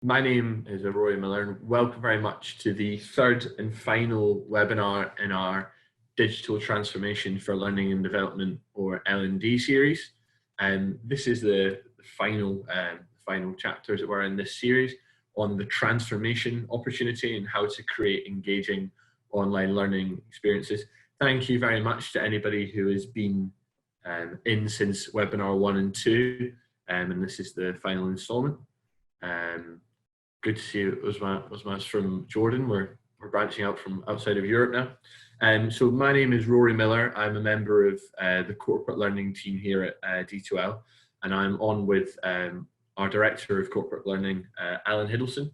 My name is Rory Miller and welcome very much to the third and final webinar in our Digital Transformation for Learning and Development, or L&D series. This is the final chapter, as it were, in this series on the transformation opportunity and how to create engaging online learning experiences. Thank you very much to anybody who has been in since webinar 1 and 2, and this is the final installment. Good to see you, Osmas from Jordan. We're branching out from outside of Europe now. So my name is Rory Miller. I'm a member of the corporate learning team here at D2L, and I'm on with our Director of Corporate Learning, Alan Hiddleston.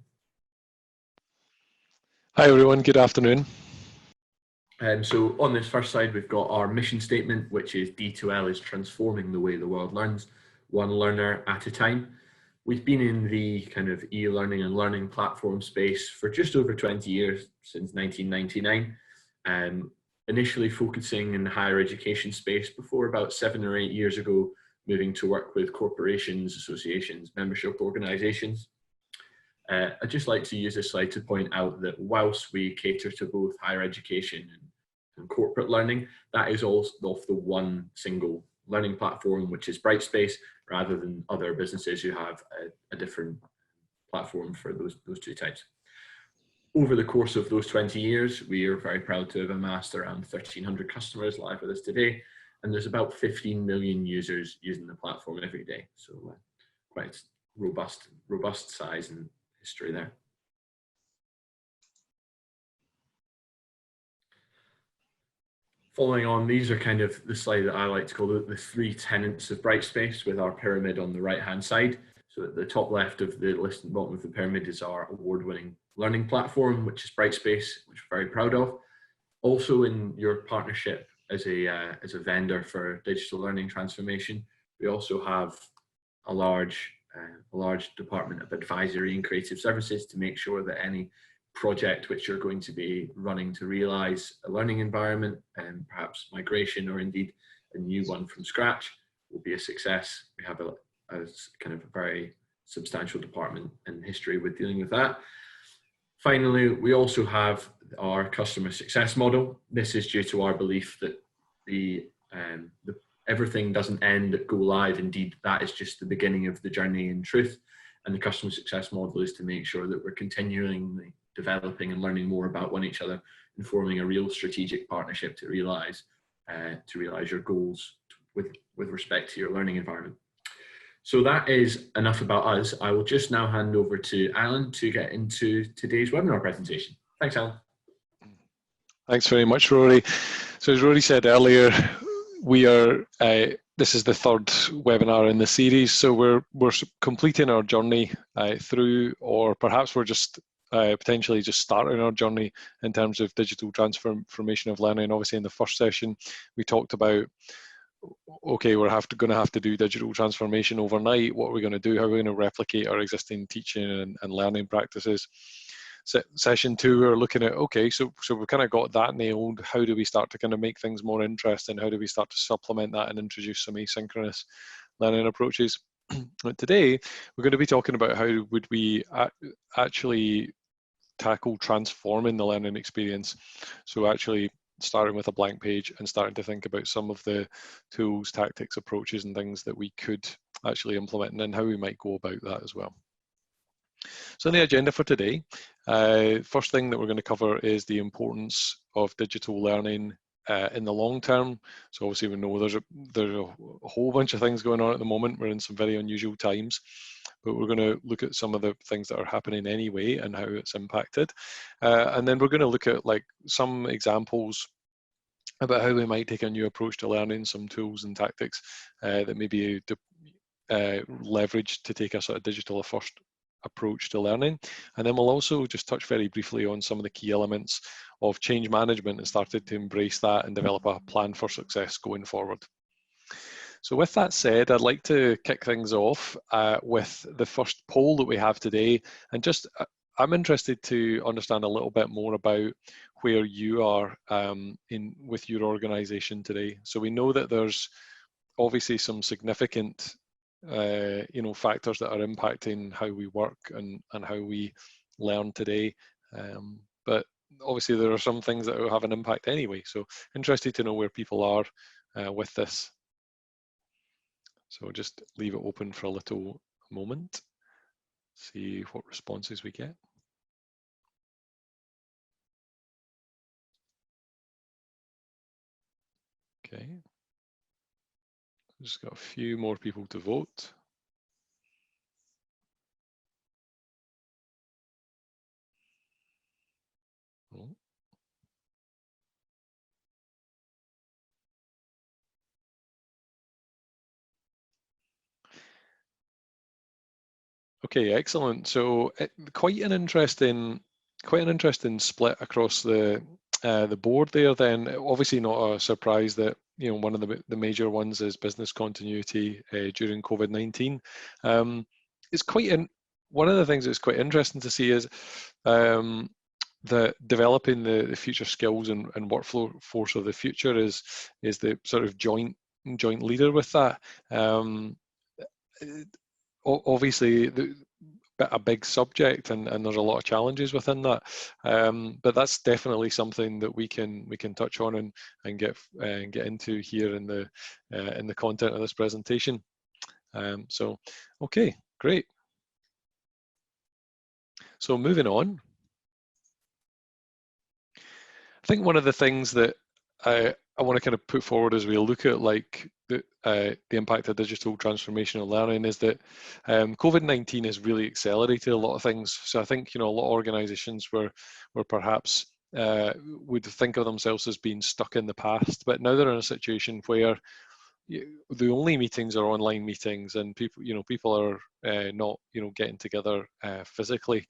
Hi everyone, good afternoon. So on this first slide, we've got our mission statement, which is D2L is transforming the way the world learns, one learner at a time. We've been in the kind of e-learning and learning platform space for just over 20 years, since 1999, initially focusing in the higher education space before about 7 or 8 years ago, moving to work with corporations, associations, membership organizations. I'd just like to use this slide to point out that whilst we cater to both higher education and corporate learning, that is all off the one single learning platform, which is Brightspace, rather than other businesses who have a different platform for those two types. Over the course of those 20 years, we are very proud to have amassed around 1,300 customers live with us today, and there's about 15 million users using the platform every day. So quite robust size and history there. Following on, these are kind of the slide that I like to call the 3 tenets of Brightspace, with our pyramid on the right-hand side. So at the top left of the list and bottom of the pyramid is our award-winning learning platform, which is Brightspace, which we're very proud of. Also, in your partnership as a vendor for digital learning transformation, we also have a large department of advisory and creative services to make sure that any project which you're going to be running to realize a learning environment, and perhaps migration or indeed a new one from scratch, will be a success. We have a kind of a very substantial department and history with dealing with that. Finally, we also have our customer success model. This is due to our belief that everything doesn't end at go live. Indeed, that is just the beginning of the journey in truth. And the customer success model is to make sure that we're continually developing and learning more about each other and forming a real strategic partnership to realize your goals with respect to your learning environment. So that is enough about us. I will just now hand over to Alan to get into today's webinar presentation. Thanks, Alan. Thanks very much, Rory. So as Rory said earlier, we are this is the third webinar in the series, so we're completing our journey through, or perhaps we're just potentially just starting our journey in terms of digital transformation of learning. Obviously, in the first session, we talked about, okay, we're going to have to do digital transformation overnight. What are we going to do? How are we going to replicate our existing teaching and learning practices? Session 2, we're looking at, okay, so we've kind of got that nailed. How do we start to kind of make things more interesting? How do we start to supplement that and introduce some asynchronous learning approaches? Today, we're going to be talking about how would we actually tackle transforming the learning experience. So actually starting with a blank page and starting to think about some of the tools, tactics, approaches and things that we could actually implement, and then how we might go about that as well. So on the agenda for today, first thing that we're going to cover is the importance of digital learning in the long term. So obviously we know there's a whole bunch of things going on at the moment. We're in some very unusual times, but we're going to look at some of the things that are happening anyway and how it's impacted. And then we're going to look at like some examples about how we might take a new approach to learning, some tools and tactics that may be leveraged to take a sort of digital first approach to learning. And then we'll also just touch very briefly on some of the key elements of change management and started to embrace that and develop a plan for success going forward. So with that said, I'd like to kick things off with the first poll that we have today. And just, I'm interested to understand a little bit more about where you are with your organization today. So we know that there's obviously some significant you know, factors that are impacting how we work and how we learn today. But obviously there are some things that will have an impact anyway. So interested to know where people are with this. So just leave it open for a little moment, see what responses we get. Okay. Just got a few more people to vote. Oh. Okay, excellent. So quite an interesting split across the board there. Then obviously not a surprise that, you know, one of the major ones is business continuity during COVID-19. It's one of the things that's quite interesting to see is the developing the future skills and workflow force of the future is the sort of joint leader with that. Obviously a big subject and there's a lot of challenges within that, but that's definitely something that we can touch on and get into here in the content of this presentation. So okay, great. So moving on, I think one of the things that I want to kind of put forward as we look at like the impact of digital transformational learning is that COVID-19 has really accelerated a lot of things. So I think, you know, a lot of organizations were perhaps would think of themselves as being stuck in the past, but now they're in a situation where the only meetings are online meetings, and people are not, you know, getting together physically.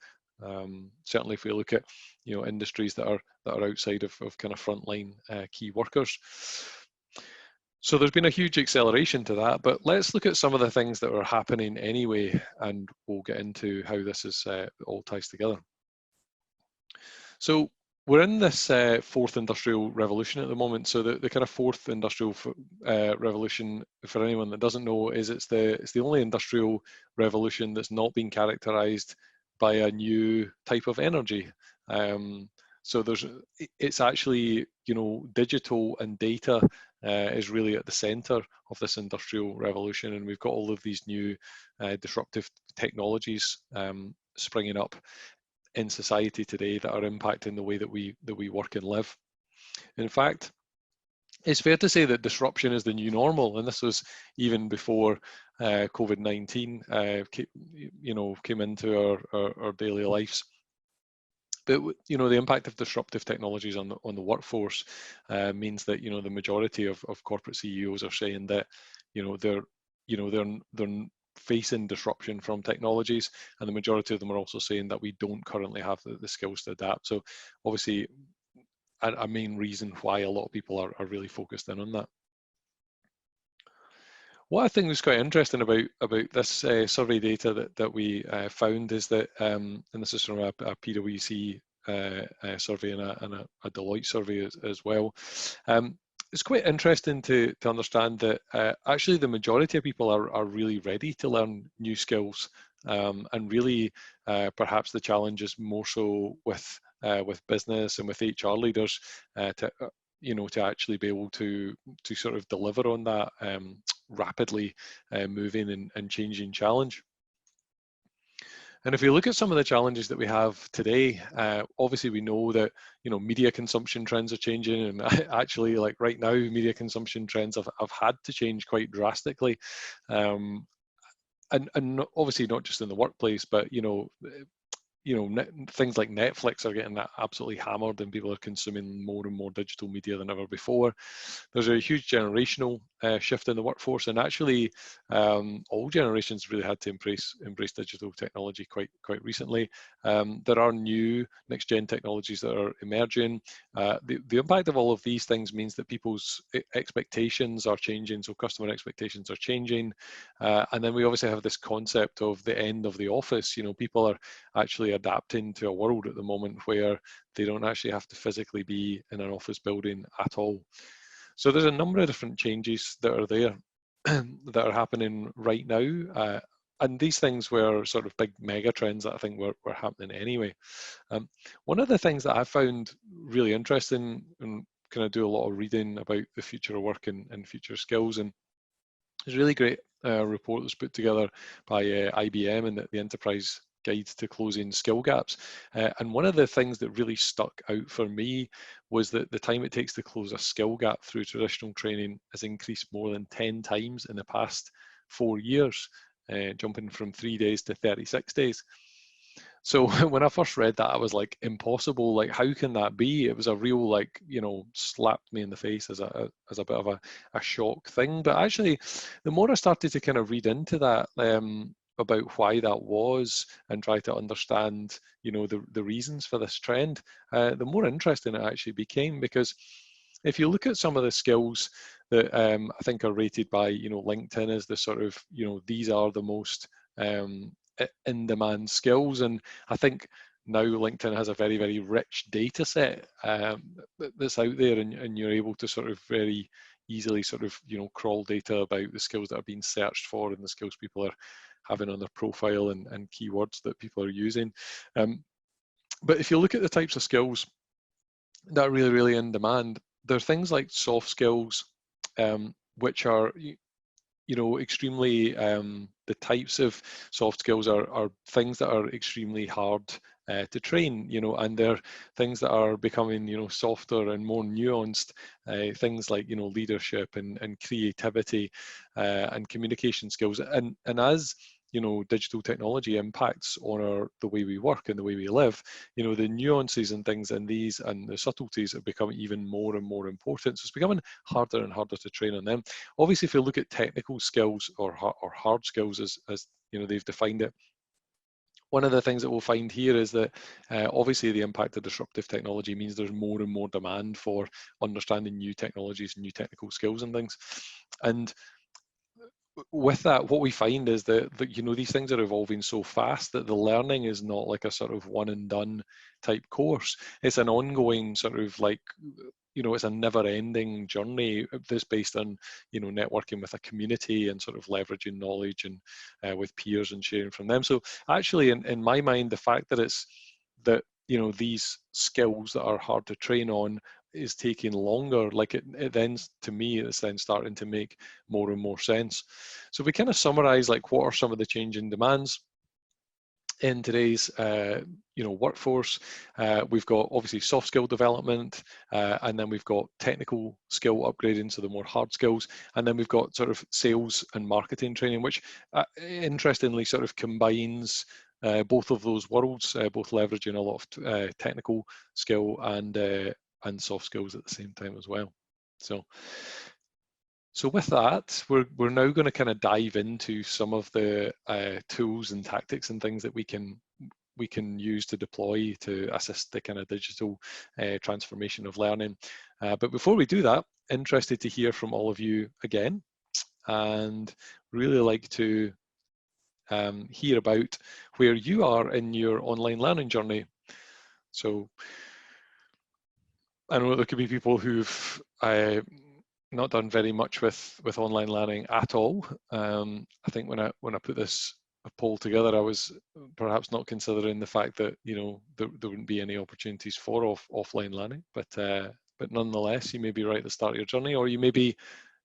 Certainly if we look at, you know, industries that are outside of kind of frontline key workers. So there's been a huge acceleration to that, but let's look at some of the things that are happening anyway, and we'll get into how this is all ties together. So we're in this fourth industrial revolution at the moment. So the kind of fourth industrial revolution, for anyone that doesn't know, is it's the only industrial revolution that's not been characterized by a new type of energy. So it's actually, you know, digital and data is really at the center of this industrial revolution, and we've got all of these new disruptive technologies springing up in society today that are impacting the way that we work and live. In fact, it's fair to say that disruption is the new normal, and this was even before COVID-19 came into our daily lives. But, you know, the impact of disruptive technologies on the workforce means that, you know, the majority of corporate CEOs are saying that, you know, they're facing disruption from technologies, and the majority of them are also saying that we don't currently have the skills to adapt. So obviously a main reason why a lot of people are really focused in on that. What I think is quite interesting about this survey data that we found is that, and this is from a PwC survey and a Deloitte survey as well. It's quite interesting to understand that actually the majority of people are really ready to learn new skills, and really perhaps the challenge is more so with business and with HR leaders to actually be able to sort of deliver on that rapidly moving and changing challenge. And if we look at some of the challenges that we have today, obviously we know that, you know, media consumption trends are changing, and actually, like right now, media consumption trends have had to change quite drastically, and obviously not just in the workplace, but things like Netflix are getting absolutely hammered, and people are consuming more and more digital media than ever before. There's a huge generational shift in the workforce, and actually all generations really had to embrace digital technology quite recently. There are new next gen technologies that are emerging. The impact of all of these things means that people's expectations are changing, so customer expectations are changing, and then we obviously have this concept of the end of the office. You know, people are actually adapting to a world at the moment where they don't actually have to physically be in an office building at all. So there's a number of different changes that are there. that are happening right now. And these things were sort of big mega trends that I think were happening anyway. One of the things that I found really interesting, and kind of do a lot of reading about the future of work and future skills, and there's a really great report that's put together by IBM and the Enterprise Guide to Closing Skill Gaps. And one of the things that really stuck out for me was that the time it takes to close a skill gap through traditional training has increased more than 10 times in the past 4 years, jumping from 3 days to 36 days. So when I first read that, I was like, impossible. Like, how can that be? It was a real, like, you know, slapped me in the face as a bit of a shock thing. But actually, the more I started to kind of read into that, about why that was and try to understand, you know, the reasons for this trend, the more interesting it actually became. Because if you look at some of the skills that I think are rated by, you know, LinkedIn as the sort of, you know, these are the most in-demand skills, and I think now LinkedIn has a very, very rich data set that's out there, and you're able to sort of very easily sort of, you know, crawl data about the skills that are being searched for and the skills people are having on their profile and keywords that people are using. But if you look at the types of skills that are really, really in demand, there are things like soft skills, which are, you know, extremely, the types of soft skills are things that are extremely hard to train, you know, and they're things that are becoming, you know, softer and more nuanced, things like, you know, leadership and creativity and communication skills. And as, you know, digital technology impacts on the way we work and the way we live, you know, the nuances and things in these and the subtleties have become even more and more important. So it's becoming harder and harder to train on them. Obviously, if you look at technical skills or hard skills, as you know, they've defined it, one of the things that we'll find here is that obviously the impact of disruptive technology means there's more and more demand for understanding new technologies, new technical skills and things. And with that, what we find is that you know, these things are evolving so fast that the learning is not like a sort of one and done type course. It's an ongoing sort of, like, you know, it's a never ending journey that's based on, you know, networking with a community and sort of leveraging knowledge and with peers and sharing from them. So actually, in my mind, the fact that that, you know, these skills that are hard to train on is taking longer, like it then, to me, it's then starting to make more and more sense. So if we kind of summarize, like, what are some of the changing demands in today's you know, workforce? We've got obviously soft skill development, and then we've got technical skill upgrading, so the more hard skills, and then we've got sort of sales and marketing training, which interestingly sort of combines both of those worlds, both leveraging a lot of technical skill and soft skills at the same time as well. So with that, we're now going to kind of dive into some of the tools and tactics and things that we can use to deploy to assist the kind of digital transformation of learning. But before we do that, interested to hear from all of you again, and really like to hear about where you are in your online learning journey. So I know there could be people who've not done very much with online learning at all. I think when I put this poll together, I was perhaps not considering the fact that, you know, there wouldn't be any opportunities for offline learning, but nonetheless, you may be right at the start of your journey, or you may be,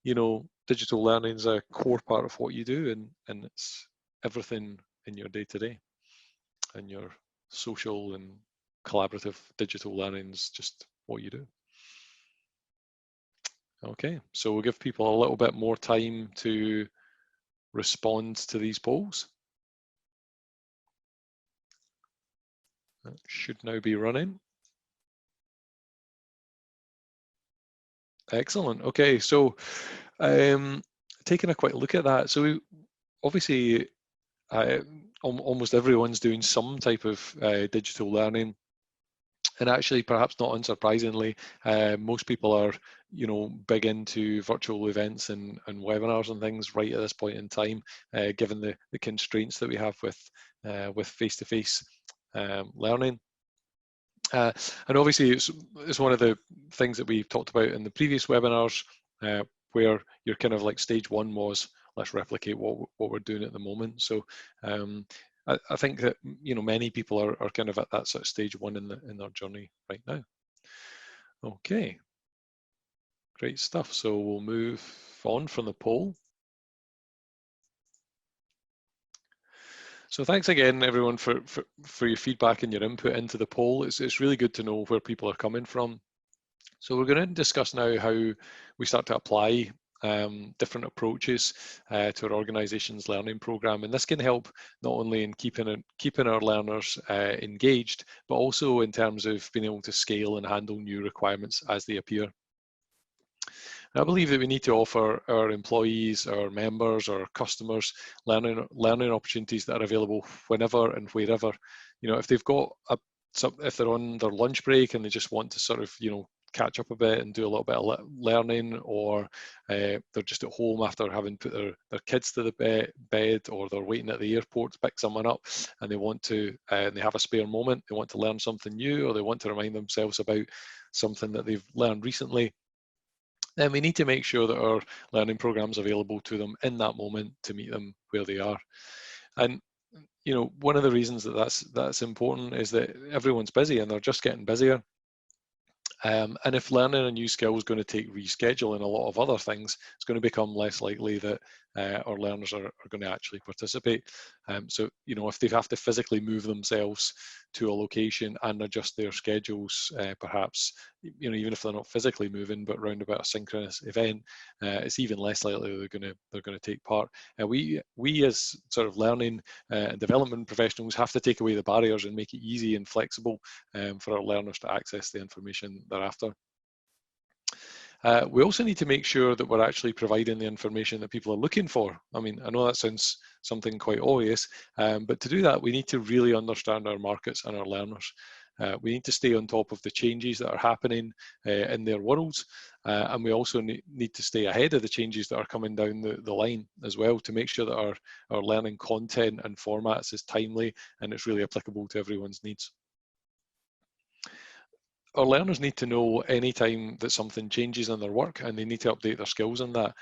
you know, digital learning is a core part of what you do, and it's everything in your day-to-day, and your social and collaborative digital learning is just what you do. Okay, so we'll give people a little bit more time to respond to these polls. That should now be running. Excellent. Okay, so taking a quick look at that. So obviously, almost everyone's doing some type of digital learning. And actually, perhaps not unsurprisingly, most people are, you know, big into virtual events and webinars and things right at this point in time, given the constraints that we have with face-to-face learning. And obviously, it's one of the things that we've talked about in the previous webinars. where you're kind of like stage one was, let's replicate what we're doing at the moment. So I think that, you know, many people are kind of at that sort of stage one in their journey right now. Okay, great stuff. So we'll move on from the poll. So thanks again, everyone, for your feedback and your input into the poll. It's really good to know where people are coming from. So we're going to discuss now how we start to apply different approaches to our organisation's learning programme, and this can help not only in keeping our learners engaged, but also in terms of being able to scale and handle new requirements as they appear. I believe that we need to offer our employees, our members, our customers learning opportunities that are available whenever and wherever. You know, if they've got if they're on their lunch break and they just want to sort of, you know, catch up a bit and do a little bit of learning, or they're just at home after having put their kids to the bed, or they're waiting at the airport to pick someone up and they want to, and they have a spare moment, they want to learn something new, or they want to remind themselves about something that they've learned recently, then we need to make sure that our learning programs are available to them in that moment to meet them where they are. And you know, one of the reasons that that's important is that everyone's busy and they're just getting busier. And if learning a new skill is going to take rescheduling a lot of other things, it's going to become less likely that our learners are going to actually participate. So, you know, if they have to physically move themselves to a location and adjust their schedules, perhaps, you know, even if they're not physically moving, but round about a synchronous event, it's even less likely they're going to take part. We as sort of learning and development professionals have to take away the barriers and make it easy and flexible for our learners to access the information thereafter. We also need to make sure that we're actually providing the information that people are looking for. I mean, I know that sounds something quite obvious, but to do that, we need to really understand our markets and our learners. We need to stay on top of the changes that are happening in their worlds, and we also need to stay ahead of the changes that are coming down the line as well, to make sure that our learning content and formats is timely and it's really applicable to everyone's needs. Our learners need to know anytime that something changes in their work, and they need to update their skills on that.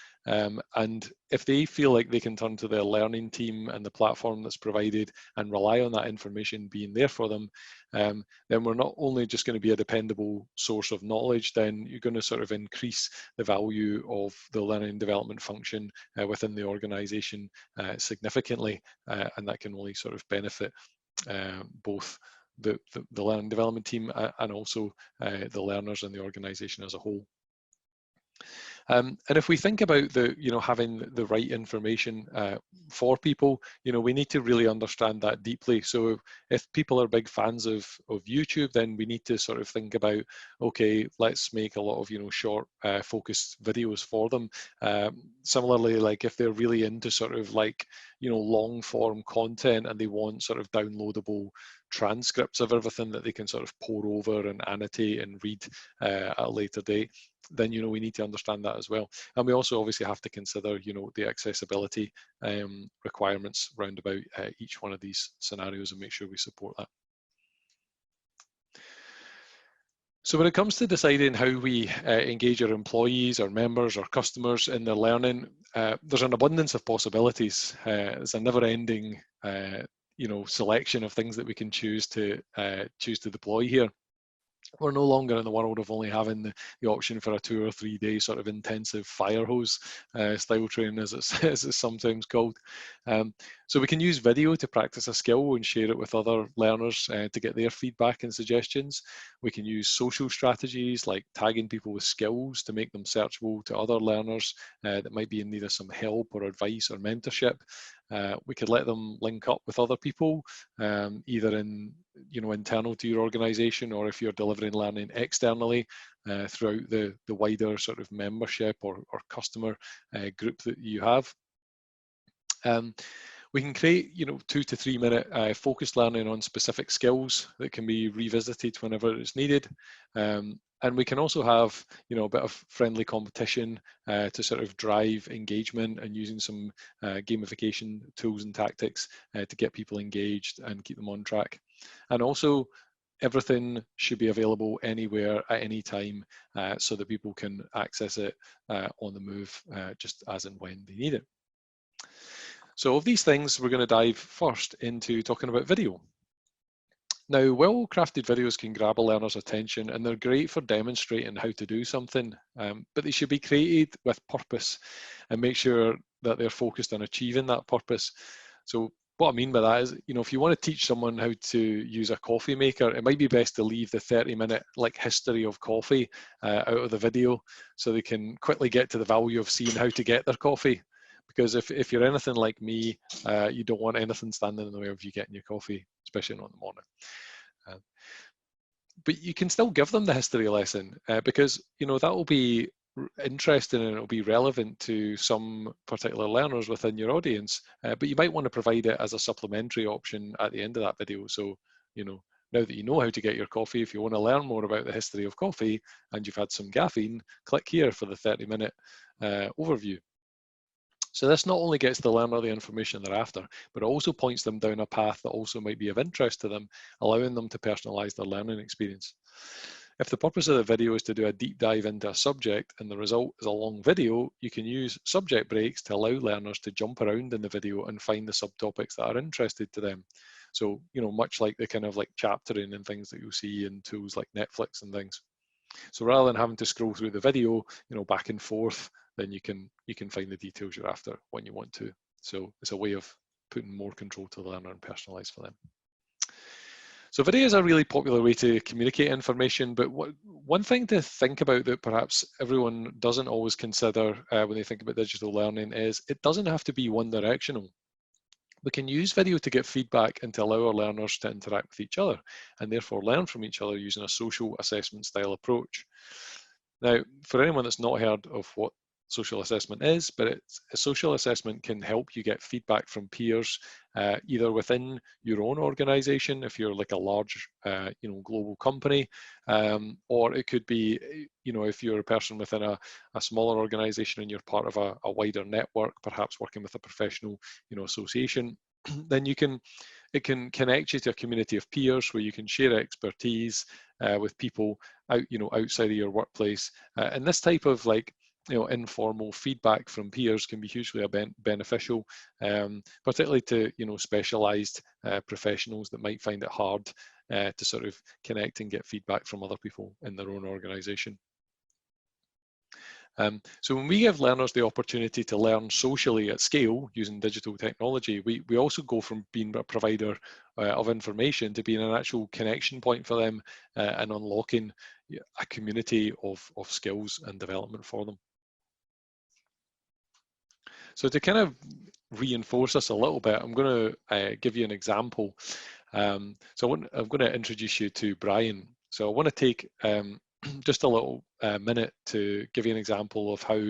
And if they feel like they can turn to their learning team and the platform that's provided and rely on that information being there for them, then we're not only just going to be a dependable source of knowledge, then you're going to sort of increase the value of the learning and development function within the organization significantly, and that can only sort of benefit both the learning and development team and also the learners and the organization as a whole. And if we think about having the right information for people, we need to really understand that deeply. So if people are big fans of YouTube, then we need to sort of think about, okay, let's make a lot of short focused videos for them. Similarly, like if they're really into sort of like long form content and they want sort of downloadable transcripts of everything that they can sort of pore over and annotate and read at a later date, then we need to understand that as well. And we also obviously have to consider the accessibility requirements round about each one of these scenarios and make sure we support that. So when it comes to deciding how we engage our employees, our members, our customers in their learning, there's an abundance of possibilities. It's a never-ending selection of things that we can choose to deploy here. We're no longer in the world of only having the option for a 2 or 3 day sort of intensive fire hose style training, as it's sometimes called. So we can use video to practice a skill and share it with other learners to get their feedback and suggestions. We can use social strategies like tagging people with skills to make them searchable to other learners that might be in need of some help or advice or mentorship. We could let them link up with other people, either in internal to your organization, or if you're delivering learning externally throughout the wider sort of membership or customer group that you have. We can create 2 to 3 minute focused learning on specific skills that can be revisited whenever it's needed. And we can also have a bit of friendly competition to sort of drive engagement, and using some gamification tools and tactics to get people engaged and keep them on track. And also everything should be available anywhere at any time so that people can access it on the move just as and when they need it. So of these things, we're going to dive first into talking about video. Now, well-crafted videos can grab a learner's attention, and they're great for demonstrating how to do something, but they should be created with purpose and make sure that they're focused on achieving that purpose. So what I mean by that is, if you want to teach someone how to use a coffee maker, it might be best to leave the 30-minute history of coffee out of the video so they can quickly get to the value of seeing how to get their coffee. Because if you're anything like me, you don't want anything standing in the way of you getting your coffee, especially not in the morning. But you can still give them the history lesson because that will be interesting and it'll be relevant to some particular learners within your audience. But you might want to provide it as a supplementary option at the end of that video. So now that you know how to get your coffee, if you want to learn more about the history of coffee and you've had some caffeine, click here for the 30-minute overview. So this not only gets the learner the information they're after, but it also points them down a path that also might be of interest to them, allowing them to personalize their learning experience. If the purpose of the video is to do a deep dive into a subject and the result is a long video, you can use subject breaks to allow learners to jump around in the video and find the subtopics that are interested to them. So, much like the kind of chaptering and things that you'll see in tools like Netflix and things. So rather than having to scroll through the video, back and forth, then you can find the details you're after when you want to. So it's a way of putting more control to the learner and personalize for them. So video is a really popular way to communicate information, but one thing to think about that perhaps everyone doesn't always consider when they think about digital learning is it doesn't have to be one directional. We can use video to get feedback and to allow our learners to interact with each other and therefore learn from each other using a social assessment style approach. Now, for anyone that's not heard of what social assessment is, but a social assessment can help you get feedback from peers, either within your own organization, if you're like a large, global company, or it could be, if you're a person within a smaller organization and you're part of a wider network, perhaps working with a professional, association, then it can connect you to a community of peers where you can share expertise with people outside of your workplace, and this type of informal feedback from peers can be hugely beneficial, particularly to specialized professionals that might find it hard to sort of connect and get feedback from other people in their own organization. So when we give learners the opportunity to learn socially at scale using digital technology, we also go from being a provider of information to being an actual connection point for them and unlocking a community of skills and development for them. So to kind of reinforce this a little bit, I'm going to give you an example. I'm going to introduce you to Brian. So I want to take just a little minute to give you an example of how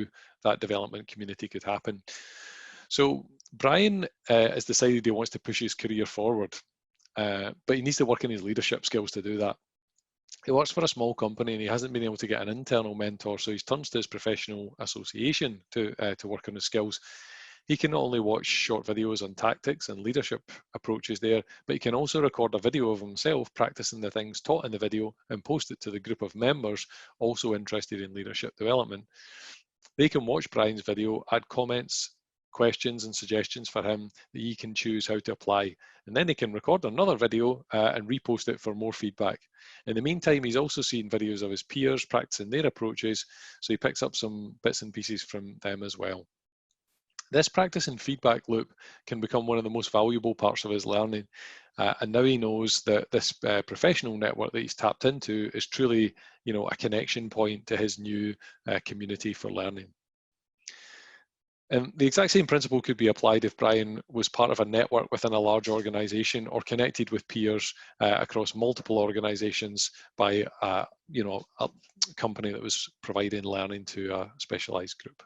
that development community could happen. So Brian has decided he wants to push his career forward, but he needs to work on his leadership skills to do that. He works for a small company and he hasn't been able to get an internal mentor, so he's turned to his professional association to work on his skills. He can not only watch short videos on tactics and leadership approaches there, but he can also record a video of himself practicing the things taught in the video and post it to the group of members also interested in leadership development. They can watch Brian's video, add comments, questions and suggestions for him that he can choose how to apply, and then he can record another video and repost it for more feedback. In the meantime, he's also seen videos of his peers practicing their approaches, so he picks up some bits and pieces from them as well. This practice and feedback loop can become one of the most valuable parts of his learning, and now he knows that this professional network that he's tapped into is truly a connection point to his new community for learning. And the exact same principle could be applied if Brian was part of a network within a large organization or connected with peers across multiple organizations by a company that was providing learning to a specialized group.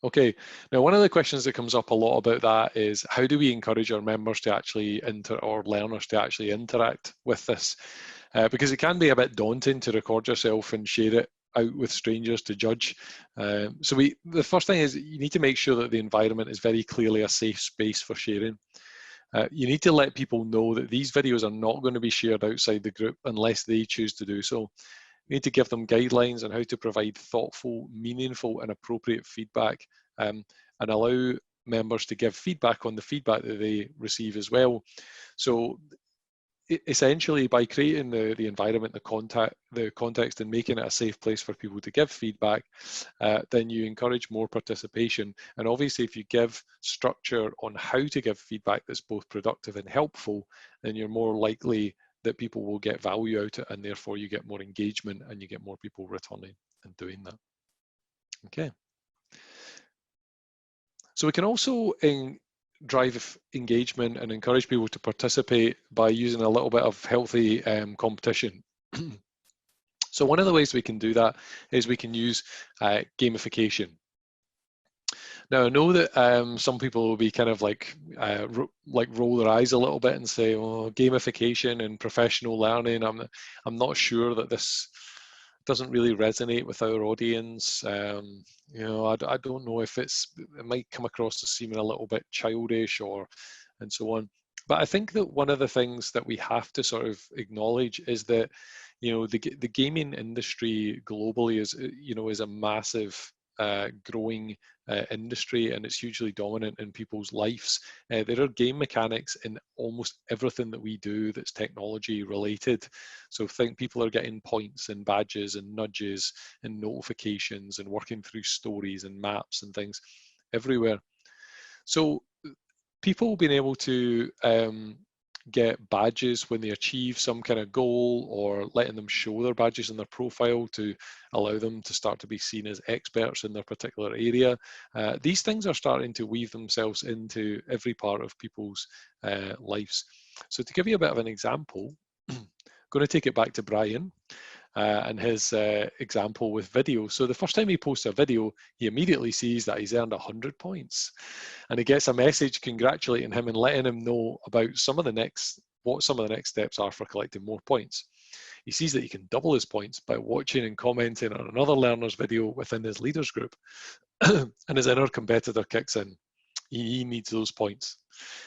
Okay, now one of the questions that comes up a lot about that is how do we encourage our members to actually or learners to actually interact with this? Because it can be a bit daunting to record yourself and share it out with strangers to judge. The first thing is you need to make sure that the environment is very clearly a safe space for sharing. You need to let people know that these videos are not going to be shared outside the group unless they choose to do so. You need to give them guidelines on how to provide thoughtful, meaningful, and appropriate feedback, and allow members to give feedback on the feedback that they receive as well. So essentially, by creating the environment, the context, and making it a safe place for people to give feedback, then you encourage more participation. And obviously, if you give structure on how to give feedback that's both productive and helpful, then you're more likely that people will get value out of it, and therefore you get more engagement and you get more people returning and doing that. Okay. So we can also drive engagement and encourage people to participate by using a little bit of healthy competition. So one of the ways we can do that is we can use gamification. Now I know that some people will be kind of like roll their eyes a little bit and say, "Oh, gamification and professional learning. I'm not sure that this doesn't really resonate with our audience. You know, I don't know if it might come across as seeming a little bit childish and so on." But I think that one of the things that we have to sort of acknowledge is that, you know, the gaming industry globally is a massive growing industry, and it's hugely dominant in people's lives. There are game mechanics in almost everything that we do that's technology related. So think people are getting points and badges and nudges and notifications and working through stories and maps and things everywhere. So people being able to get badges when they achieve some kind of goal, or letting them show their badges in their profile to allow them to start to be seen as experts in their particular area. These things are starting to weave themselves into every part of people's lives. So to give you a bit of an example, I'm going to take it back to Brian and his example with video. So the first time he posts a video, he immediately sees that he's earned 100 points, and he gets a message congratulating him and letting him know about what some of the next steps are for collecting more points. He sees that he can double his points by watching and commenting on another learner's video within his leaders group, and his inner competitor kicks in. He needs those points.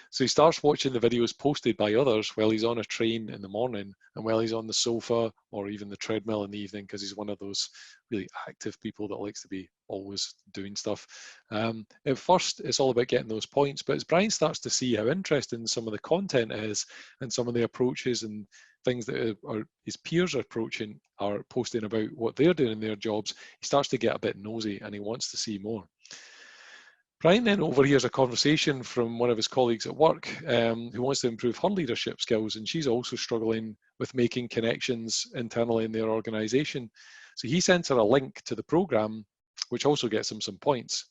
So he starts watching the videos posted by others while he's on a train in the morning, and while he's on the sofa or even the treadmill in the evening, because he's one of those really active people that likes to be always doing stuff. At first, it's all about getting those points, but as Brian starts to see how interesting some of the content is and some of the approaches and things that his peers are posting about what they're doing in their jobs, he starts to get a bit nosy and he wants to see more. Brian then overhears a conversation from one of his colleagues at work who wants to improve her leadership skills, and she's also struggling with making connections internally in their organization. So he sends her a link to the program, which also gets him some points.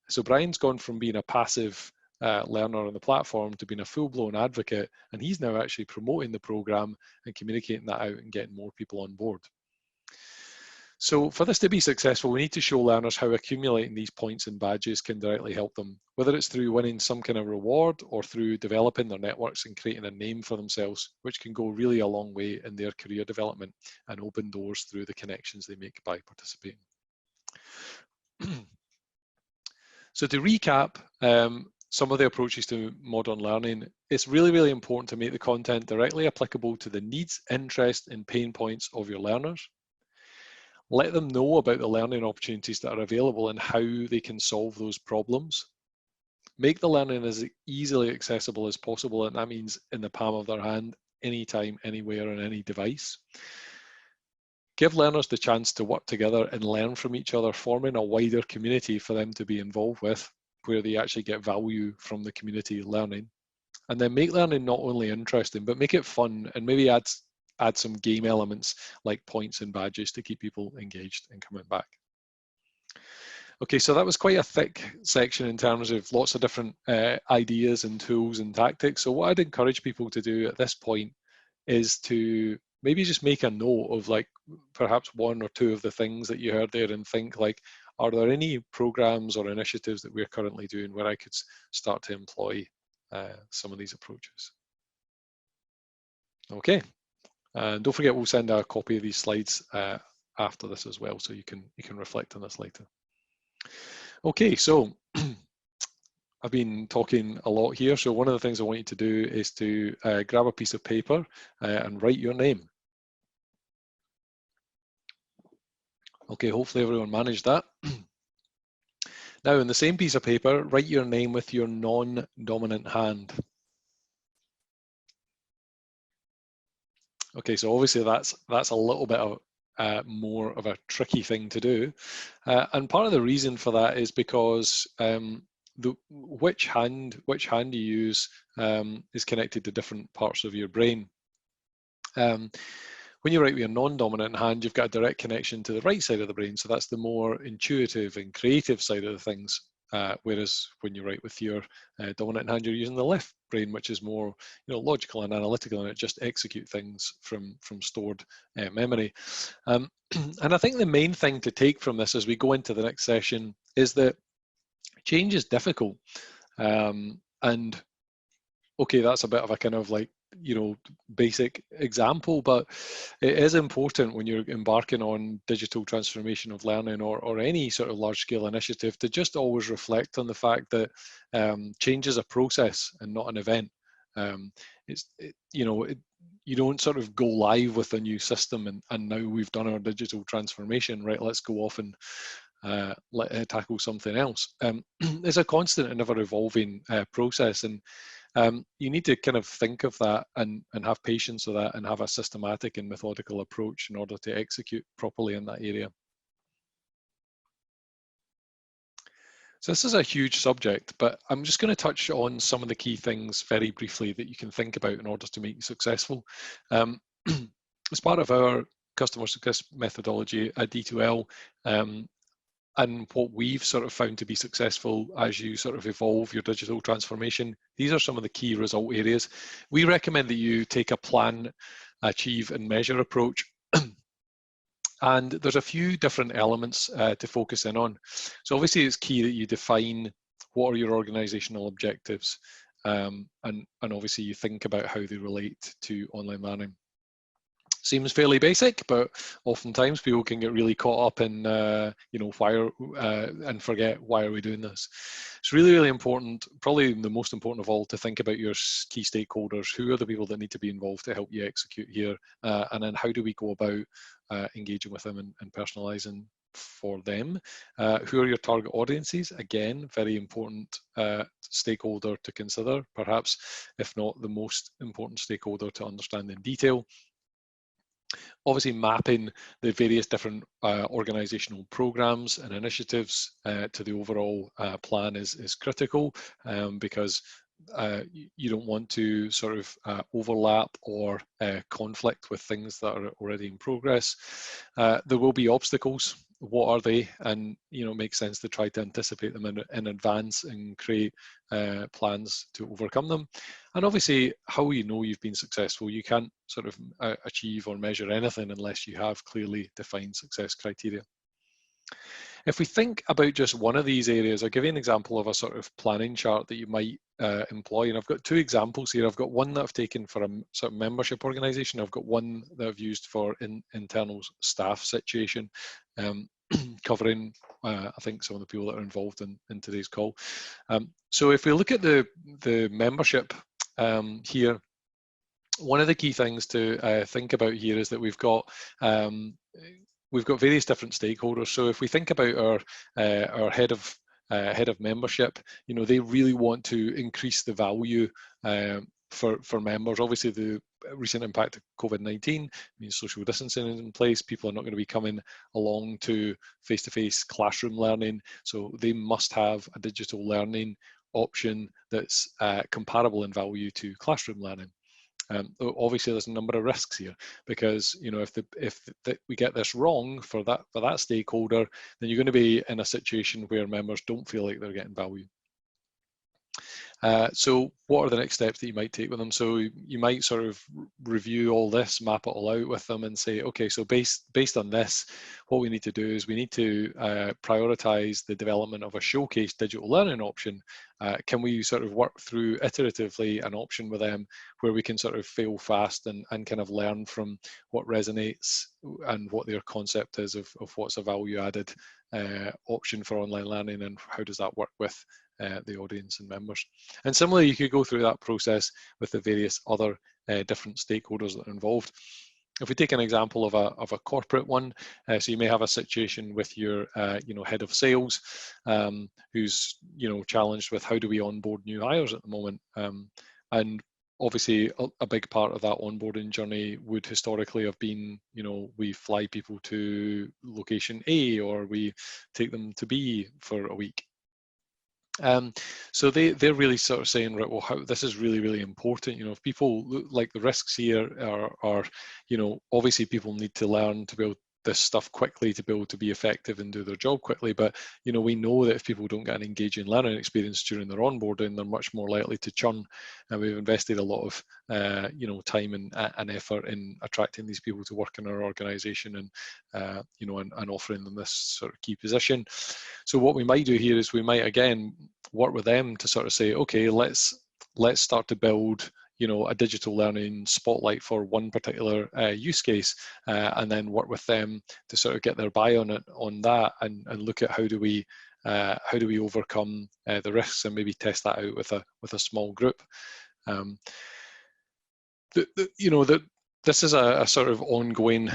So Brian's gone from being a passive learner on the platform to being a full-blown advocate, and he's now actually promoting the program and communicating that out and getting more people on board. So for this to be successful, we need to show learners how accumulating these points and badges can directly help them, whether it's through winning some kind of reward or through developing their networks and creating a name for themselves, which can go really a long way in their career development and open doors through the connections they make by participating. So to recap, some of the approaches to modern learning, it's really, really important to make the content directly applicable to the needs, interests, and pain points of your learners. Let them know about the learning opportunities that are available and how they can solve those problems. Make the learning as easily accessible as possible, and that means in the palm of their hand, anytime, anywhere, on any device. Give learners the chance to work together and learn from each other, forming a wider community for them to be involved with, where they actually get value from the community learning. And then make learning not only interesting, but make it fun, and maybe add some game elements like points and badges to keep people engaged and coming back. Okay, so that was quite a thick section in terms of lots of different ideas and tools and tactics. So what I'd encourage people to do at this point is to maybe just make a note of like perhaps one or two of the things that you heard there, and think like, are there any programs or initiatives that we're currently doing where I could start to employ some of these approaches? Okay. And don't forget, we'll send a copy of these slides after this as well, so you can reflect on this later. Okay, so I've been talking a lot here, so one of the things I want you to do is to grab a piece of paper and write your name. Okay, hopefully everyone managed that. Now, in the same piece of paper, write your name with your non-dominant hand. Okay, so obviously that's a little bit of more of a tricky thing to do, and part of the reason for that is because which hand you use is connected to different parts of your brain. When you write with your non-dominant hand, you've got a direct connection to the right side of the brain, so that's the more intuitive and creative side of the things. Whereas when you write with your dominant hand, you're using the left brain, which is more, logical and analytical, and it just execute things from stored memory. And I think the main thing to take from this as we go into the next session is that change is difficult. And okay, that's a bit of a kind of like, basic example, but it is important when you're embarking on digital transformation of learning or any sort of large scale initiative to just always reflect on the fact that change is a process and not an event. You don't sort of go live with a new system and now we've done our digital transformation, right? Let's go off and tackle something else. It's a constant and ever evolving process, and you need to kind of think of that and have patience with that and have a systematic and methodical approach in order to execute properly in that area. So this is a huge subject, but I'm just going to touch on some of the key things very briefly that you can think about in order to make you successful. As part of our customer success methodology at D2L, and what we've sort of found to be successful as you sort of evolve your digital transformation, these are some of the key result areas. We recommend that you take a plan, achieve, and measure approach. And there's a few different elements to focus in on. So obviously it's key that you define what are your organizational objectives, and obviously you think about how they relate to online learning. Seems fairly basic, but oftentimes people can get really caught up in, and forget why are we doing this. It's really, really important, probably the most important of all, to think about your key stakeholders. Who are the people that need to be involved to help you execute here? And then how do we go about engaging with them and personalizing for them? Who are your target audiences? Again, very important stakeholder to consider, perhaps if not the most important stakeholder to understand in detail. Obviously, mapping the various different organizational programs and initiatives to the overall plan is critical, because you don't want to sort of overlap or conflict with things that are already in progress. There will be obstacles. What are they? And it makes sense to try to anticipate them in advance and create plans to overcome them. And obviously, how you've been successful, you can't sort of achieve or measure anything unless you have clearly defined success criteria. If we think about just one of these areas, I'll give you an example of a sort of planning chart that you might employ. And I've got two examples here. I've got one that I've taken for a sort of membership organization. I've got one that I've used for internal staff situation, covering, I think, some of the people that are involved in today's call. So if we look at the membership here, one of the key things to think about here is that we've got various different stakeholders. So if we think about our head of membership, they really want to increase the value for members. Obviously, the recent impact of COVID-19 means social distancing is in place. People are not going to be coming along to face-to-face classroom learning, so they must have a digital learning option that's comparable in value to classroom learning. Obviously, there's a number of risks here, because if we get this wrong for that stakeholder, then you're going to be in a situation where members don't feel like they're getting value. So what are the next steps that you might take with them? So you might sort of review all this, map it all out with them and say, okay, so based on this, what we need to do is we need to prioritize the development of a showcase digital learning option. Can we sort of work through iteratively an option with them where we can sort of fail fast and kind of learn from what resonates and what their concept is of what's a value added option for online learning, and how does that work with the audience and members. And similarly, you could go through that process with the various other different stakeholders that are involved. If we take an example of a corporate one, so you may have a situation with your head of sales, who's challenged with how do we onboard new hires at the moment, and obviously a big part of that onboarding journey would historically have been, we fly people to location A or we take them to B for a week. So they're really sort of saying, right, well, this is really, really important. If people like the risks here are obviously people need to learn to build this stuff quickly to be able to be effective and do their job quickly. But, we know that if people don't get an engaging learning experience during their onboarding, they're much more likely to churn. And we've invested a lot of, time and effort in attracting these people to work in our organization and, and offering them this sort of key position. So what we might do here is we might, again, work with them to sort of say, okay, let's start to build a digital learning spotlight for one particular use case, and then work with them to sort of get their buy on that and look at how do we overcome the risks and maybe test that out with a small group. This is a sort of ongoing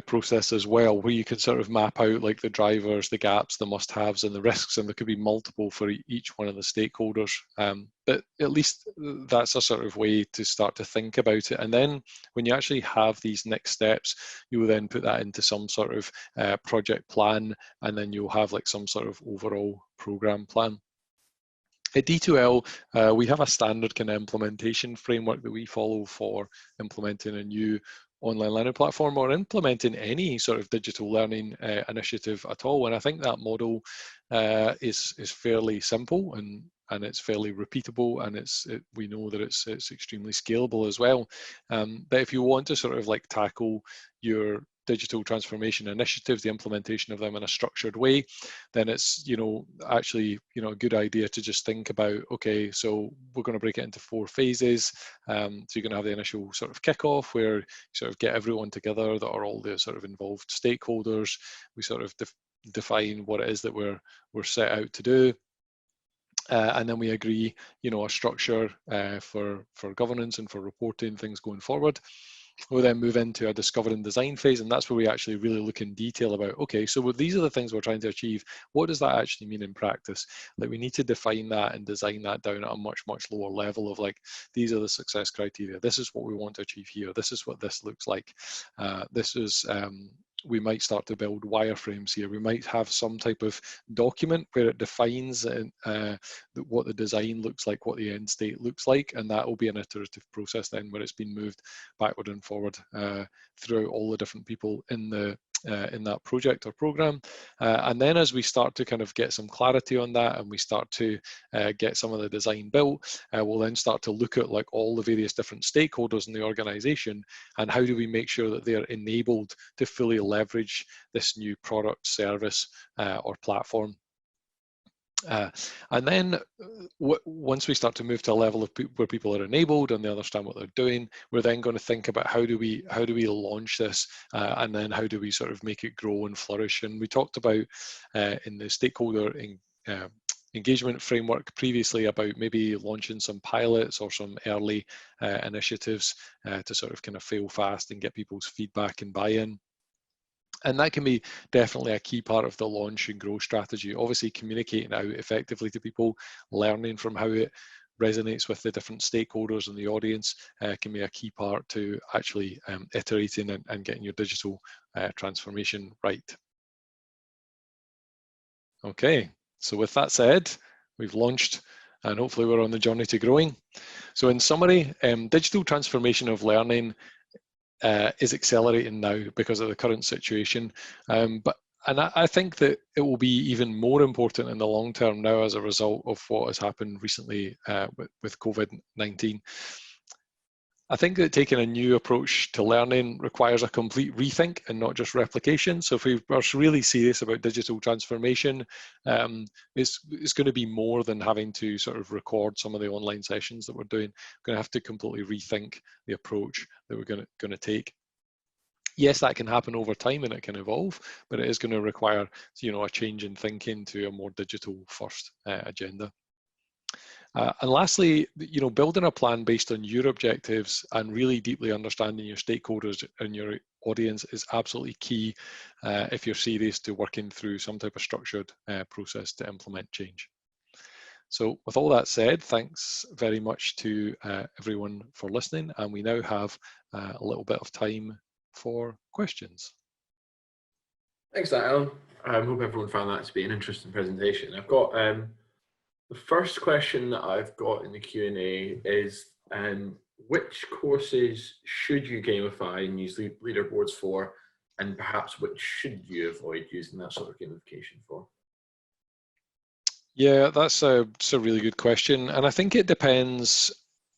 process as well, where you can sort of map out like the drivers, the gaps, the must-haves, and the risks, and there could be multiple for each one of the stakeholders. But at least that's a sort of way to start to think about it. And then when you actually have these next steps, you will then put that into some sort of project plan, and then you'll have like some sort of overall program plan. At D2L, we have a standard kind of implementation framework that we follow for implementing a new online learning platform or implementing any sort of digital learning initiative at all. And I think that model is fairly simple and it's fairly repeatable, and we know that it's extremely scalable as well. But if you want to sort of like tackle your digital transformation initiatives, the implementation of them in a structured way, then it's actually a good idea to just think about, okay, so we're going to break it into 4 phases. So you're going to have the initial sort of kickoff where you sort of get everyone together that are all the sort of involved stakeholders. We sort of define what it is that we're set out to do. And then we agree, a structure for governance and for reporting things going forward. We'll then move into a discover and design phase, and that's where we actually really look in detail about, okay, so these are the things we're trying to achieve. What does that actually mean in practice? Like, we need to define that and design that down at a much, much lower level of like, these are the success criteria. This is what we want to achieve here. This is what this looks like. We might start to build wireframes here. We might have some type of document where it defines what the design looks like, what the end state looks like, and that will be an iterative process then where it's been moved backward and forward throughout all the different people in that project or program. And then as we start to kind of get some clarity on that and we start to get some of the design built, we'll then start to look at like all the various different stakeholders in the organization and how do we make sure that they're enabled to fully leverage this new product, service, or platform. And then once we start to move to a level of where people are enabled and they understand what they're doing, we're then going to think about how do we launch this, and then how do we sort of make it grow and flourish. And we talked about in the stakeholder engagement framework previously about maybe launching some pilots or some early initiatives to sort of kind of fail fast and get people's feedback and buy-in. And that can be definitely a key part of the launch and grow strategy. Obviously, communicating out effectively to people, learning from how it resonates with the different stakeholders and the audience can be a key part to actually iterating and getting your digital transformation right. Okay, so with that said, we've launched and hopefully we're on the journey to growing. So in summary, digital transformation of learning is accelerating now because of the current situation. And I think that it will be even more important in the long term now as a result of what has happened recently with COVID-19. I think that taking a new approach to learning requires a complete rethink and not just replication. So if we are really serious about digital transformation, it's going to be more than having to sort of record some of the online sessions that we're doing. We're going to have to completely rethink the approach that we're going to take. Yes, that can happen over time and it can evolve, but it is going to require, a change in thinking to a more digital first agenda. And lastly, building a plan based on your objectives and really deeply understanding your stakeholders and your audience is absolutely key if you're serious to working through some type of structured process to implement change. So with all that said, thanks very much to everyone for listening, and we now have a little bit of time for questions. Thanks, Alan. I hope everyone found that to be an interesting presentation. I've got the first question that I've got in the Q&A is which courses should you gamify and use leaderboards for, and perhaps which should you avoid using that sort of gamification for? Yeah, that's a really good question, and I think it depends.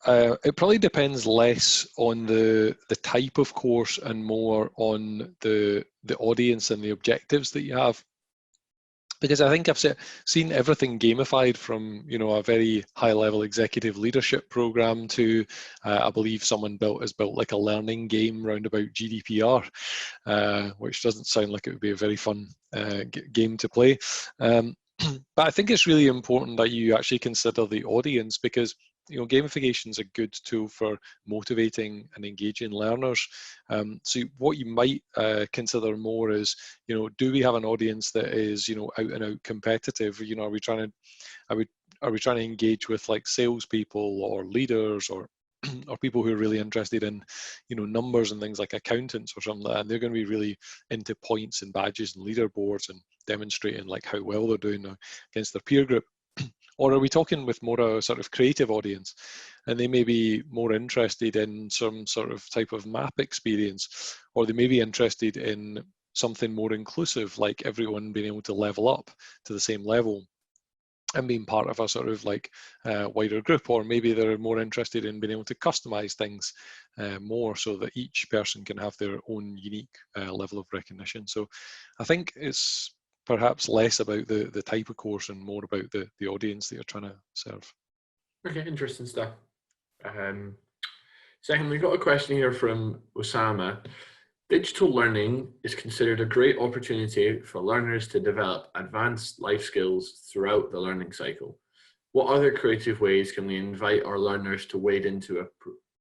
It probably depends less on the type of course and more on the audience and the objectives that you have. Because I think I've seen everything gamified from a very high level executive leadership program to I believe someone has built like a learning game round about GDPR, which doesn't sound like it would be a very fun game to play. But I think it's really important that you actually consider the audience, because gamification is a good tool for motivating and engaging learners. So what you might consider more is, do we have an audience that is, out and out competitive? Are we trying to engage with like salespeople or leaders or or people who are really interested in, numbers and things like accountants or something like that, and they're going to be really into points and badges and leaderboards and demonstrating like how well they're doing against their peer group? Or are we talking with more a sort of creative audience, and they may be more interested in some sort of type of map experience, or they may be interested in something more inclusive, like everyone being able to level up to the same level and being part of a sort of like wider group, or maybe they're more interested in being able to customize things more so that each person can have their own unique level of recognition. So I think it's perhaps less about the type of course and more about the audience that you're trying to serve. Okay, interesting stuff. Second, we've got a question here from Osama. Digital learning is considered a great opportunity for learners to develop advanced life skills throughout the learning cycle. What other creative ways can we invite our learners to wade into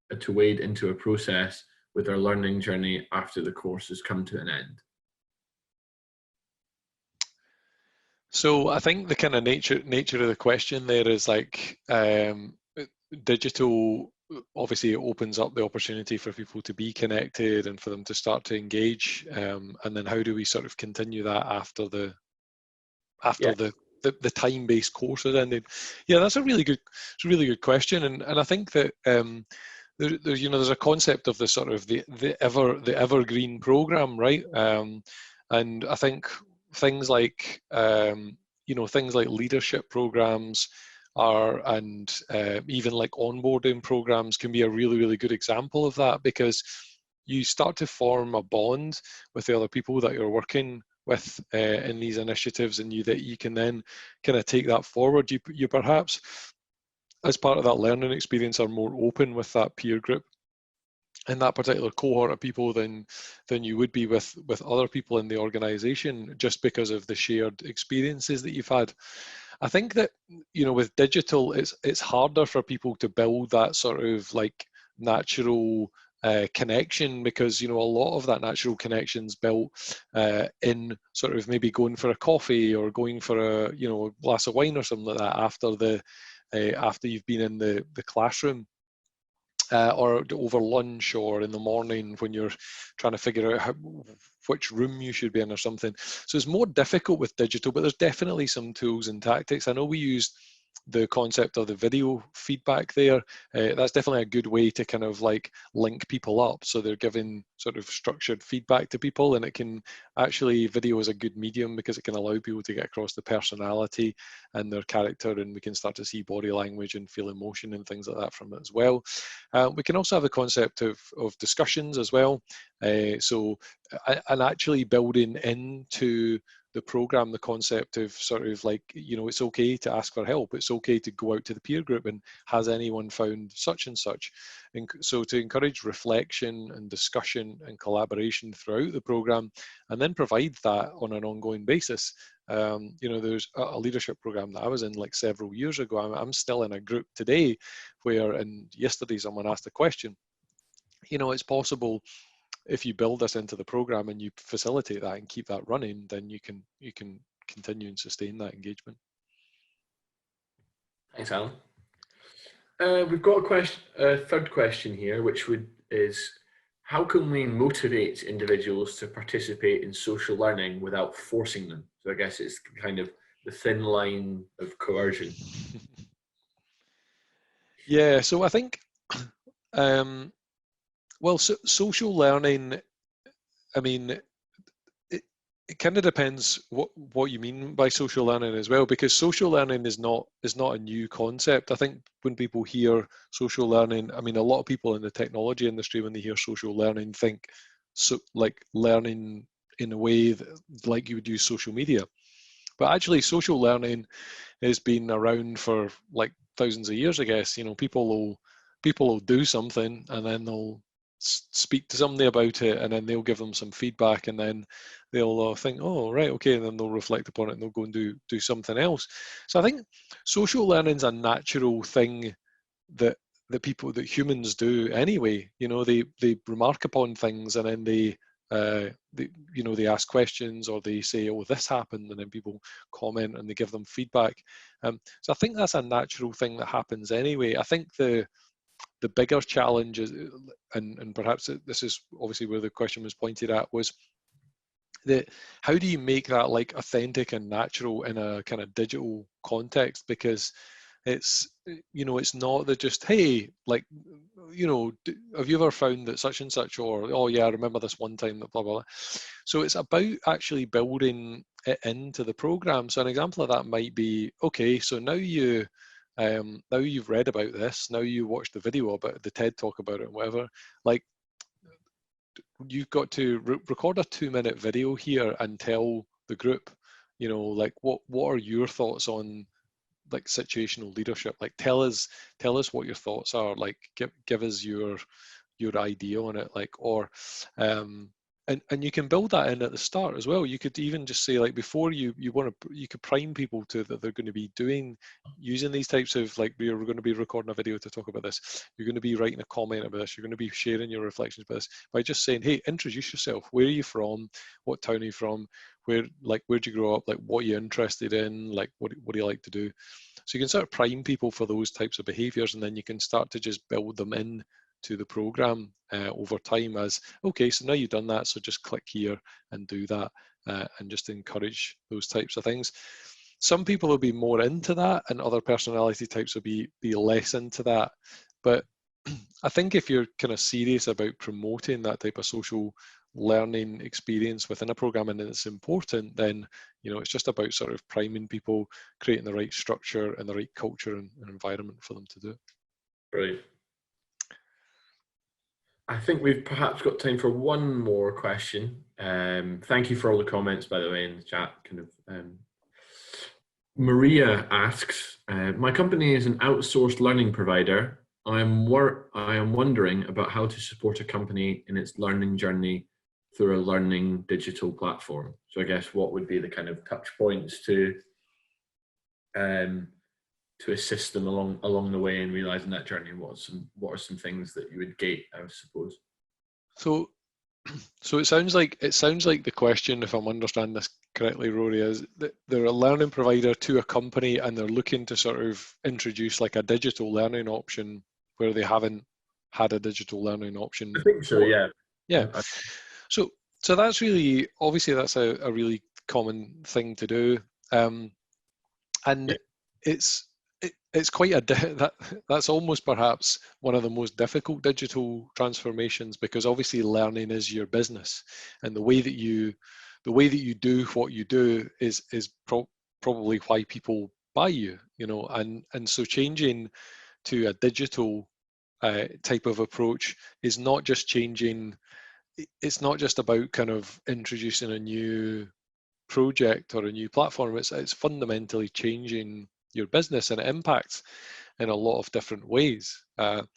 a process with their learning journey after the course has come to an end? So I think the kind of nature of the question there is like digital obviously it opens up the opportunity for people to be connected and for them to start to engage, and then how do we sort of continue that after the time-based course has ended? Yeah, that's a really good question, and I think that there's a concept of the sort of the evergreen program, right? And I think things like things like leadership programs and even like onboarding programs can be a really good example of that, because you start to form a bond with the other people that you're working with in these initiatives, and you can then kind of take that forward. You perhaps, as part of that learning experience, are more open with that peer group and that particular cohort of people than you would be with other people in the organization, just because of the shared experiences that you've had. I think that with digital, it's harder for people to build that sort of like natural connection, because a lot of that natural connection's built in sort of maybe going for a coffee or going for a glass of wine or something like that after you've been in the classroom. Or over lunch, or in the morning when you're trying to figure out which room you should be in or something. So it's more difficult with digital, but there's definitely some tools and tactics. I know we used the concept of the video feedback there. That's definitely a good way to kind of like link people up, so they're giving sort of structured feedback to people, and it can actually, video is a good medium because it can allow people to get across the personality and their character, and we can start to see body language and feel emotion and things like that from it as well. We can also have the concept of discussions as well, and actually building into the program, the concept of sort of like, you know, it's okay to ask for help. It's okay to go out to the peer group and has anyone found such and such? And so to encourage reflection and discussion and collaboration throughout the program, and then provide that on an ongoing basis. You know, there's a leadership program that I was in like several years ago. I'm still in a group today where, and yesterday someone asked a question. You know, it's possible if you build this into the program and you facilitate that and keep that running, then you can continue and sustain that engagement. Thanks, Alan. We've got a third question here, which is how can we motivate individuals to participate in social learning without forcing them? So I guess it's kind of the thin line of coercion. Yeah, so I think, well, social learning, I mean, it kind of depends what you mean by social learning as well, because social learning is not a new concept. I think when people hear social learning, I mean, a lot of people in the technology industry, when they hear social learning, think like learning in a way that, like you would use social media. But actually, social learning has been around for like thousands of years, I guess. You know, people will do something and then they'll speak to somebody about it, and then they'll give them some feedback, and then they'll think, oh, right, okay, and then they'll reflect upon it and they'll go and do something else. So I think social learning is a natural thing that humans do anyway. You know, they remark upon things, and then they ask questions, or they say, oh, this happened, and then people comment and they give them feedback. So I think that's a natural thing that happens anyway. I think the bigger challenge is, and perhaps this is obviously where the question was pointed at, was that how do you make that like authentic and natural in a kind of digital context? Because it's, you know, it's not that just, hey, like, you know, have you ever found that such and such, or, oh yeah, I remember this one time that blah, blah, blah. So it's about actually building it into the program. So an example of that might be, okay, so now you've read about this, now you watch the video about the TED talk about it and whatever, like you've got to record a 2-minute video here and tell the group, you know, like what are your thoughts on like situational leadership? Like tell us what your thoughts are, like give us your idea on it, like, or and you can build that in at the start as well. You could even just say, like, before you could prime people to that they're going to be using these types of, like, we're going to be recording a video to talk about this, you're going to be writing a comment about this, you're going to be sharing your reflections about this, by just saying, hey, introduce yourself, where are you from, what town are you from, where'd you grow up, like what are you interested in, like what do you like to do. So you can sort of prime people for those types of behaviors, and then you can start to just build them in to the program over time as, okay, so now you've done that, so just click here and do that, and just encourage those types of things. Some people will be more into that, and other personality types will be less into that. But I think if you're kind of serious about promoting that type of social learning experience within a program, and it's important, then, you know, it's just about sort of priming people, creating the right structure and the right culture and environment for them to do it. Brilliant. I think we've perhaps got time for one more question. Thank you for all the comments, by the way, in the chat. Maria asks, my company is an outsourced learning provider. I am wondering about how to support a company in its learning journey through a learning digital platform. So I guess what would be the kind of touch points to assist them along the way in realizing that journey? What are some things that you would gate, I suppose? So it sounds like the question, if I'm understanding this correctly, Rory, is that they're a learning provider to a company and they're looking to sort of introduce like a digital learning option where they haven't had a digital learning option. I think so, yeah. Yeah. So that's really, obviously that's a really common thing to do. And yeah, it's quite that's almost perhaps one of the most difficult digital transformations, because obviously learning is your business, and the way that you do what you do is probably why people buy you, you know, and so changing to a digital type of approach is not just changing. It's not just about kind of introducing a new project or a new platform. It's fundamentally changing your business, and it impacts in a lot of different ways.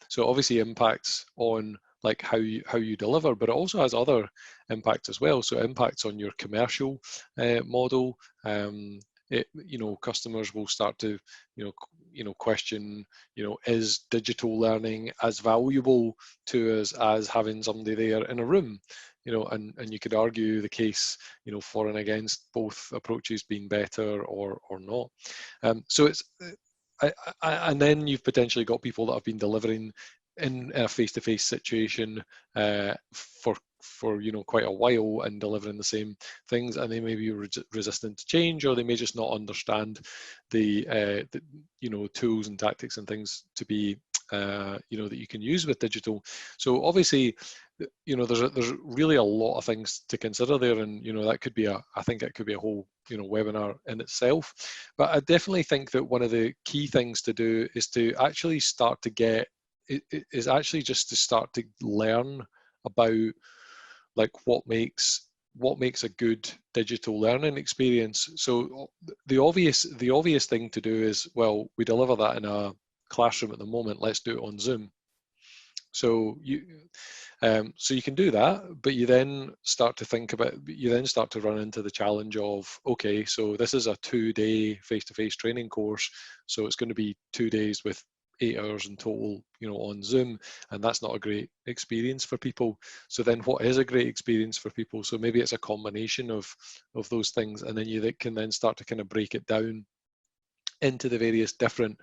So obviously impacts on like how you deliver, but it also has other impacts as well. So impacts on your commercial model. Customers will start to question, is digital learning as valuable to us as having somebody there in a room? And you could argue the case, for and against both approaches being better or not. So it's and then you've potentially got people that have been delivering in a face-to-face situation for quite a while and delivering the same things, and they may be resistant to change, or they may just not understand the tools and tactics and things to be that you can use with digital. So obviously, there's really a lot of things to consider there, and that could be I think it could be a whole webinar in itself. But I definitely think that one of the key things to do is to actually start to just to start to learn about like what makes a good digital learning experience. So the obvious thing to do is, well, we deliver that in a classroom at the moment, let's do it on Zoom. So you can do that, but you then start to run into the challenge of, okay, so this is a 2-day face-to-face training course, so it's going to be 2 days with 8 hours in total, on Zoom, and that's not a great experience for people. So then what is a great experience for people? So maybe it's a combination of those things, and then you can then start to kind of break it down into the various different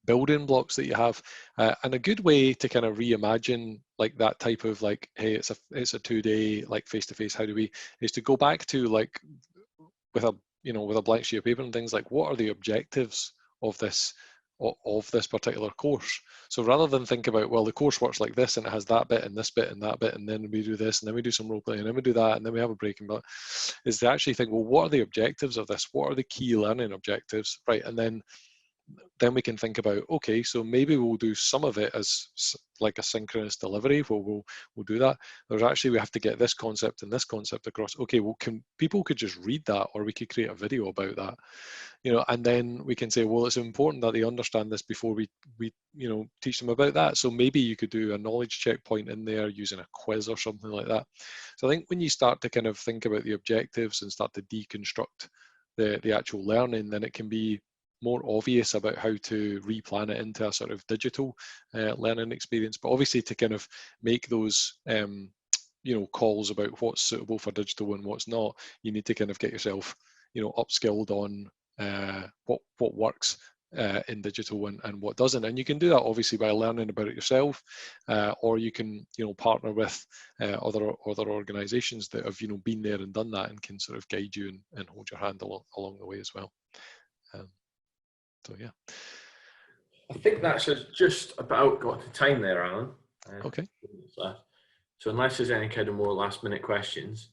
building blocks that you have. And a good way to kind of reimagine like that type of like, hey, it's a 2-day like face-to-face, how do we, is to go back to like with a blank sheet of paper and things like, what are the objectives of this particular course? So rather than think about, well, the course works like this and it has that bit and this bit and that bit, and then we do this and then we do some role play and then we do that and then we have a break, but is to actually think, well, what are the objectives of this? What are the key learning objectives, right? And then we can think about, okay, so maybe we'll do some of it as like a synchronous delivery where we'll do that. We have to get this concept and this concept across. Okay, well, people could just read that, or we could create a video about that, and then we can say, well, it's important that they understand this before we teach them about that. So maybe you could do a knowledge checkpoint in there using a quiz or something like that. So I think when you start to kind of think about the objectives and start to deconstruct the actual learning, then it can be more obvious about how to replan it into a sort of digital learning experience. But obviously, to kind of make those calls about what's suitable for digital and what's not, you need to kind of get yourself upskilled on what works in digital and what doesn't. And you can do that obviously by learning about it yourself, or you can partner with other organizations that have been there and done that and can sort of guide you and hold your hand along the way as well. So yeah, I think that's just about got to time there, Alan. Okay. So unless there's any kind of more last minute questions,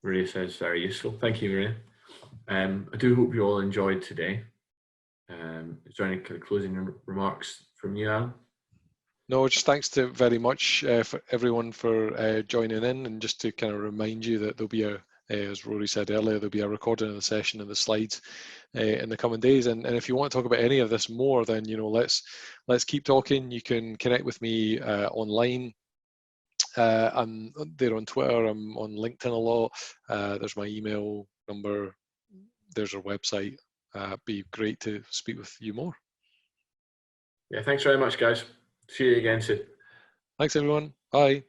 Maria says very useful. Thank you, Maria. I do hope you all enjoyed today. Is there any kind of closing remarks from you, Alan? No, just thanks very much for everyone for joining in, and just to kind of remind you that there'll be as Rory said earlier, there'll be a recording of the session and the slides in the coming days. And if you want to talk about any of this more, then let's keep talking. You can connect with me online. I'm there on Twitter. I'm on LinkedIn a lot. There's my email number. There's our website. Be great to speak with you more. Yeah, thanks very much, guys. See you again soon. Thanks, everyone. Bye.